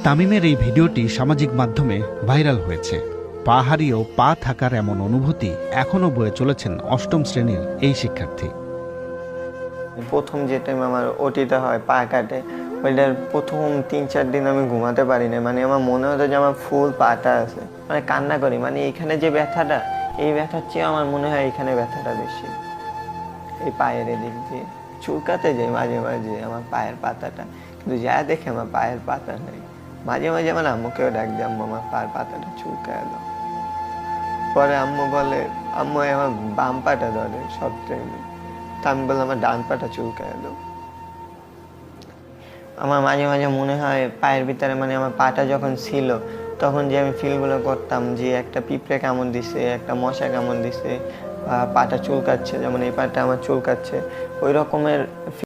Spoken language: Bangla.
তামিমের এই ভিডিওটি সামাজিক মাধ্যমে ভাইরাল হয়েছে। পা হারিয়েও পা থাকার এমন অনুভূতি এখনো বয়ে চলেছেন অষ্টম শ্রেণীর এই শিক্ষার্থী। প্রথম যে টাইম আমার ওটিটা হয়, পা কাটে, ওইটার প্রথম 3-4 দিন আমি ঘুমাতে পারি না। মানে আমার মনে হতো যে আমার ফুল পাটা আছে, মানে কান্না করি। মানে এইখানে যে ব্যথাটা, এই ব্যথার চেয়ে আমার মনে হয় এইখানে ব্যথাটা বেশি, এই পায়ের এদিক দিয়ে। চুলকাতে যাই মাঝে মাঝে আমার পায়ের পাতাটা, কিন্তু যা দেখে আমার পায়ের পাতা নেই। মাঝে মাঝে আমার আম্মুকেও ডাক দিই, আম্মু আমার পায়ের পাতাটা চুলকায় দাও। পরে আম্মু বলে, আম্মু আমার বাম পাটা ধরে সব টাইমে, তা আমি বললাম আমার ডান পাটা চুলকায় দাও। আমার মাঝে মাঝে মনে হয় পায়ের ভিতরে, মানে আমার পাটা যখন ছিল তখন যে আমি ফিলগুলো করতাম যে একটা পিঁপড়ে কামড় দিছে, একটা মশা কামড় দিছে, পাটা চুলকাচ্ছে, যেমন এই পাটা আমার চুলকাচ্ছে, ওই রকমের